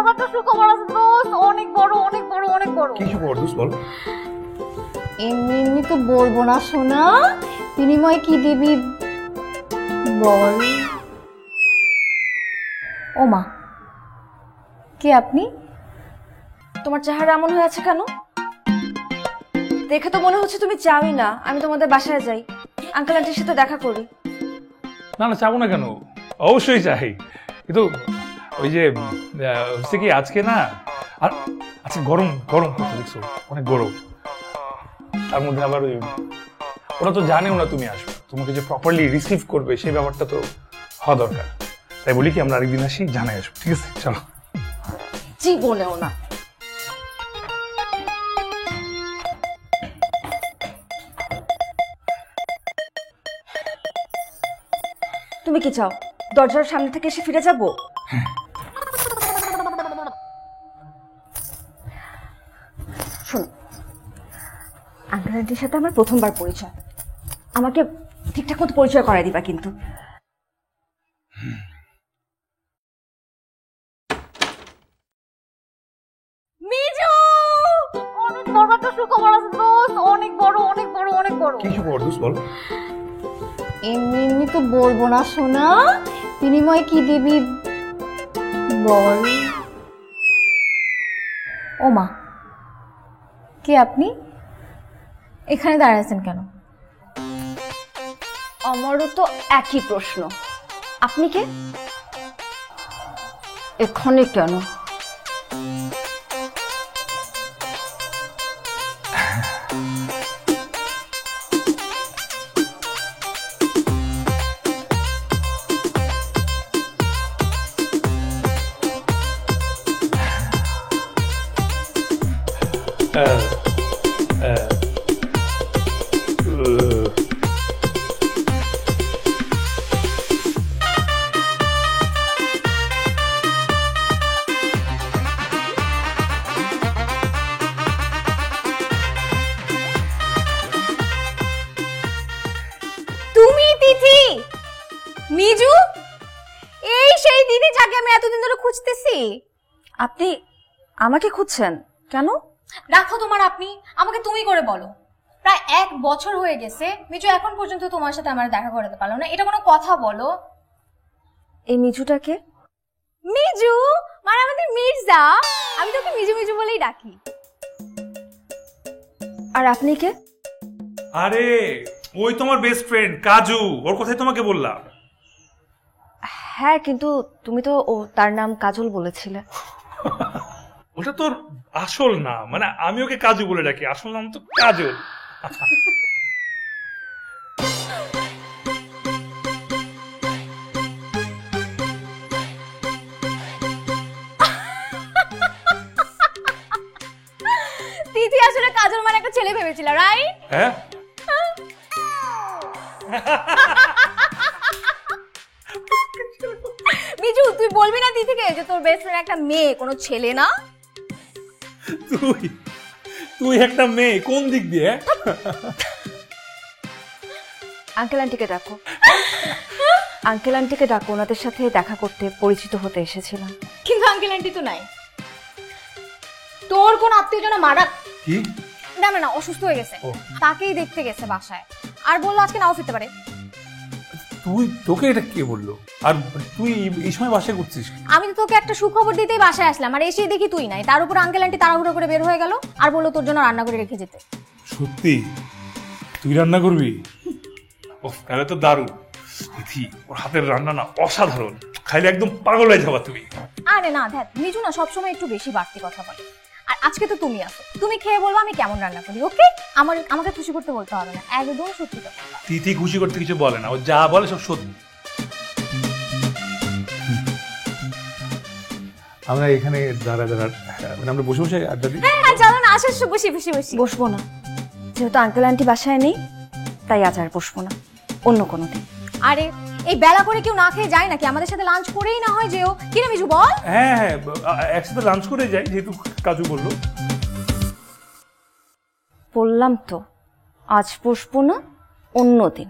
বড় একটা সুখবর আছে দোস্ত, অনেক বড় অনেক বড় অনেক বড়। কি সুখবর দোস্ত বল? এমনি এমনি তো বলবো না সোনা, বিনিময়ে কি দিবি বল। ও মা, কে আপনি? তোমার চেহারা এমন হয়ে আছে কেন? দেখে তো মনে হচ্ছে তুমি চাওই না আমি তোমাদের বাসায় যাই, আঙ্কেল আন্টির সাথে দেখা করি। না না, চাবো না কেন, অবশ্যই চাই, কিন্তু ওই যে হচ্ছে কি আজকে না, আর আজকে গরম গরম করতে দেখছো, অনেক গরম। তার মধ্যে আবার ওই ওরা তো জানেও না তুমি আসবে, তোমাকে যে প্রপারলি রিসিভ করবে সেই ব্যাপারটা তো হওয়া দরকার। তাই বলি কি আমরা আরেকদিন আসি, জানাই আসবো, ঠিক আছে? চলো। জীবনেও না। তুমি কি চাও দরজার সামনে থেকে এসে ফিরে যাবো? শোনো, আঙ্কেল আন্টির সাথে আমার প্রথমবার পরিচয়, আমাকে ঠিকঠাক মতো পরিচয় করাই দিবা কিন্তু। মিজু, অনেক বড় একটা সুখবর আছে দোস্ত, অনেক বড় অনেক বড় অনেক বড়। কি সুখবর দোস্ত বল? এমনি এমনি তো বলবো না সোনা, বিনিময়ে কি দিবি বল। ও মা, কে আপনি? এখানে দাঁড়িয়ে আছেন কেন? আমারও তো একই প্রশ্ন, আপনি কে? এখানে কেন? তুমি তিথি? মিজু, এই সেই দিদি যাকে আমি এতদিন ধরে খুঁজতেছি। আপনি আমাকে খুঁজছেন কেন? রাখো তোমার আপনি, আমাকে তুমি করে বলো। প্রায় 1 বছর হয়ে গেছে মিজু এখন পর্যন্ত তোমার সাথে আমার দেখা করতে পারলো না, এটা কোনো কথা বলো? এই মিজুটাকে? মিজু মানে আমাদের মির্জা, আমি তোকে মিজু মিজু বলেই ডাকি। আর আপনি কে? আরে ওই তোমার বেস্ট ফ্রেন্ড কাজু, ওর কথাই তোমাকে বললাম। হ্যাঁ, কিন্তু তুমি তো তার নাম কাজল বলেছিলে। ওটা তোর আসল নাম, মানে আমি ওকে কাজু বলে ডাকি, আসল নাম তো কাজল। তিথি আসলে কাজল মানে একটা ছেলে ভেবেছিল, রাইট? হ্যাঁ, মিজু তুই বলবি না তিথিকে যে তোর বেস্ট ফ্রেন্ড একটা মেয়ে, কোনো ছেলে না? তুই তুই একটা মেয়ে কোন দিক দিয়ে? আঙ্কেল আন্টিকে ডাকো, আঙ্কেল আন্টিকে ডাকো, ওনাদের সাথে দেখা করতে পরিচিত হতে এসেছিলাম। কিন্তু আঙ্কেল আন্টি তো নাই। তোর কোন আত্মীয়জন মারা কি? না না না, অসুস্থ হয়ে গেছে, তাকেই দেখতে গেছে বাসায়, আর বললো আজকে নাও ফিরতে পারে। তোকে এটা কে বললো? আর তুই এই সময় বাসায় করছিস? আমি তো তোকে একটা সুখবর দিতেই বাসায় আসলাম, আর এসে দেখি তুই নাই। তার উপর আঙ্কেল আন্টি তাড়াহুড়ো করে বের হয়ে গেল আর বললো তোর জন্য রান্না করে রেখে যেতে। সত্যি তুই রান্না করবি? ওহ, তাহলে তো দারুণ। তিথি, ওর হাতের রান্না না অসাধারণ, খাইলে একদম পাগল হয়ে যাবা তুমি। আরে না দেখ, মিজু না সবসময় একটু বেশি বাড়তি কথা বলে, আর আজকে তো তুমি আসো, তুমি খেয়ে বলবো আমি কেমন রান্না করি, ওকে? আমাকে খুশি করতে বলতে হবে না, একদম সত্যি কথা। তিথি খুশি করতে কিছু বলে না, ও যা বলে সব সত্যি। আমরা এখানে মানে আমরা বসে বসে আড্ডা দিই। হ্যাঁ চলো না, আসো বসি বসি বসি। বসবো না, যেহেতু আঙ্কেল আন্টি বাসায় নেই তাই আজ আর বসবো না, অন্য কোনো দিন। আরে এই বেলা করে কেউ না খেয়ে যায় নাকি? আমাদের সাথে লাঞ্চ করেই না হয় যেও। কি রে মিজু বল? হ্যাঁ হ্যাঁ, একসাথে লাঞ্চ করে যাই, যেহেতু কাজু বললো। বললাম তো আজ বসবো না, অন্য দিন।